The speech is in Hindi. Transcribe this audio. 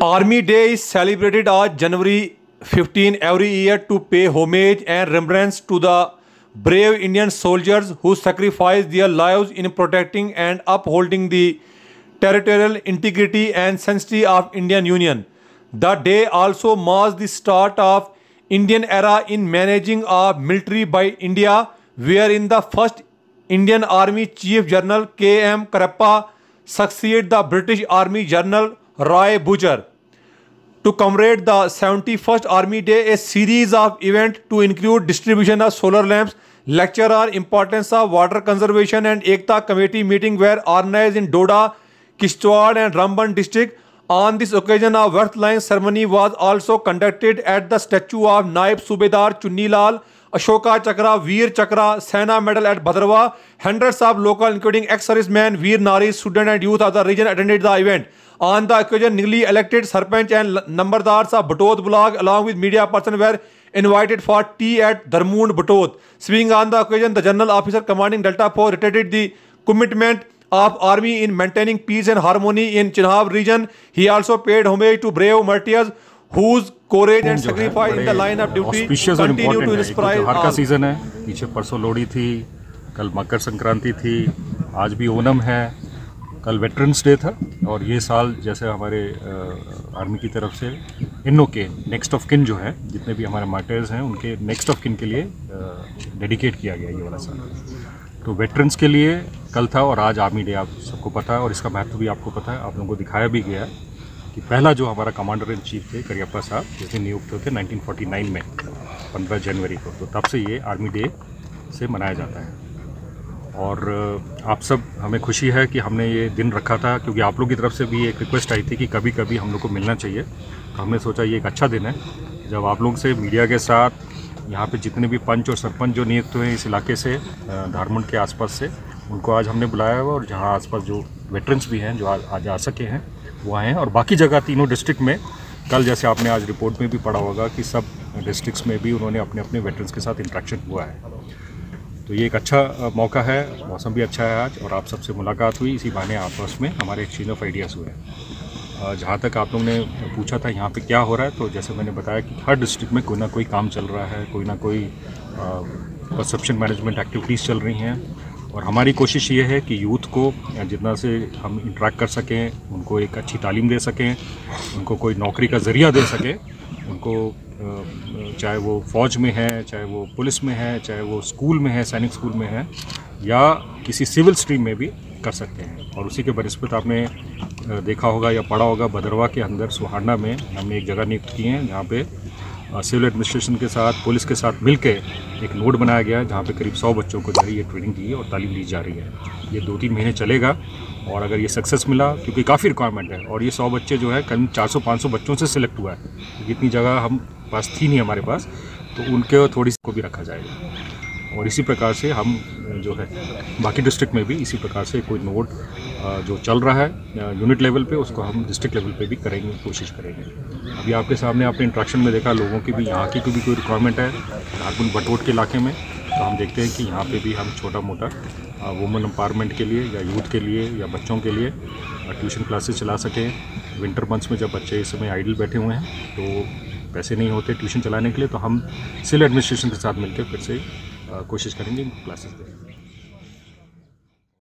Army Day is celebrated on January 15 every year to pay homage and remembrance to the brave Indian soldiers who sacrificed their lives in protecting and upholding the territorial integrity and sanctity of Indian Union. The day also marks the start of Indian era in managing of military by India, wherein the first Indian Army Chief General K.M. Karappa succeeded the British Army General Roy Butcher. To commemorate the 71st Army Day, a series of events to include distribution of solar lamps, lecture on importance of water conservation and Ekta Committee meeting were organized in Doda, Kishtwar and Ramban district. On this occasion, a worth-line ceremony was also conducted at the statue of Naib Subedar Chunnilal, Ashoka Chakra, Veer Chakra, Sena Medal at Bhadrava. Hundreds of local, including ex-servicemen, Veer Nari, students and youth of the region attended the event. On the occasion, newly elected Sarpanch and Nambardars of Batod Block along with media persons were invited for tea at Dharmund Batod. Speaking on the occasion, the General Officer commanding Delta Force reiterated the commitment of Army in maintaining peace and harmony in Chenab region. He also paid homage to brave martyrs whose courage and sacrifice in the line of duty continue to inspire all. का सीजन है, पीछे परसों लोहड़ी थी, कल मकर संक्रांति थी, आज भी ओणम है, कल वेटरन्स डे था और ये साल जैसे हमारे आर्मी की तरफ से इनों के नेक्स्ट ऑफ किन जो है, जितने भी हमारे मार्टर्स हैं उनके नेक्स्ट ऑफ किन के लिए डेडिकेट किया गया ये वाला साल। तो वेटरन्स के लिए कल था और आज आर्मी डे, आप सबको पता है और इसका महत्व भी आपको पता है, आप लोगों को दिखाया भी गया है कि पहला जो हमारा कमांडर इन चीफ थे करियप्पा साहब, जिस दिन नियुक्त हुए थे 1949 में 15 जनवरी को, तो तब से ये आर्मी डे से मनाया जाता है। और आप सब, हमें खुशी है कि हमने ये दिन रखा था क्योंकि आप लोग की तरफ से भी एक रिक्वेस्ट आई थी कि कभी कभी हम लोग को मिलना चाहिए, तो हमने सोचा ये एक अच्छा दिन है जब आप लोग से मीडिया के साथ यहाँ पे जितने भी पंच और सरपंच जो नियुक्त हुए हैं इस इलाके से, धारमुंड के आसपास से, उनको आज हमने बुलाया हुआ और जहाँ आसपास जो वेटरन्स भी हैं जो आज आ सके हैं वो आए हैं। और बाकी जगह तीनों डिस्ट्रिक्ट में कल जैसे आपने आज रिपोर्ट में भी पढ़ा होगा कि सब डिस्ट्रिक्ट्स में भी उन्होंने अपने अपने वेटरन्स के साथ इंट्रैक्शन हुआ है। तो ये एक अच्छा मौका है, मौसम भी अच्छा है आज और आप सबसे मुलाकात हुई, इसी बहाने आपस में हमारे एक्सचेंज ऑफ आइडियाज़ हुए। जहाँ तक आप लोगों ने पूछा था यहाँ पे क्या हो रहा है, तो जैसे मैंने बताया कि हर डिस्ट्रिक्ट में कोई ना कोई काम चल रहा है, कोई ना कोई परसेप्शन मैनेजमेंट एक्टिविटीज़ चल रही हैं और हमारी कोशिश ये है कि यूथ को जितना से हम इंटरेक्ट कर सकें, उनको एक अच्छी तालीम दे सकें, उनको कोई नौकरी का ज़रिया दे सकें, उनको चाहे वो फ़ौज में है, चाहे वो पुलिस में है, चाहे वो स्कूल में है, सैनिक स्कूल में है या किसी सिविल स्ट्रीम में भी कर सकते हैं। और उसी के बनिस्बत आपने देखा होगा या पढ़ा होगा, भदरवा के अंदर सुहाना में हमने एक जगह नियुक्त की है जहाँ पे सिविल एडमिनिस्ट्रेशन के साथ, पुलिस के साथ मिलके एक नोड बनाया गया है जहाँ पे करीब 100 बच्चों को जो है ये ट्रेनिंग दी और तालीम दी जा रही है। ये 2-3 महीने चलेगा और अगर ये सक्सेस मिला, क्योंकि काफ़ी रिक्वायरमेंट है और ये 100 बच्चे जो है करीब 400-500 बच्चों से सिलेक्ट हुआ है, क्योंकि इतनी जगह हम पास थी नहीं हमारे पास, तो उनके थोड़ी सी को भी रखा जाएगा। और इसी प्रकार से हम जो है बाकी डिस्ट्रिक्ट में भी इसी प्रकार से कोई नोड जो चल रहा है यूनिट लेवल पे, उसको हम डिस्ट्रिक्ट लेवल पे भी करेंगे, कोशिश करेंगे। अभी आपके सामने आपने इंट्रैक्शन में देखा लोगों की भी, यहाँ की भी कोई रिक्वायरमेंट है धारमुंड बटोट के इलाके में, तो हम देखते हैं कि यहाँ पे भी हम छोटा मोटा वुमेन एम्पावरमेंट के लिए या यूथ के लिए या बच्चों के लिए ट्यूशन क्लासेस चला सकें। विंटर मंथ्स में जब बच्चे इस समय आइडल बैठे हुए हैं तो पैसे नहीं होते ट्यूशन चलाने के लिए, तो हम सिविल एडमिनिस्ट्रेशन के साथ मिलकर फिर से कोशिश करेंगे क्लासेस दें।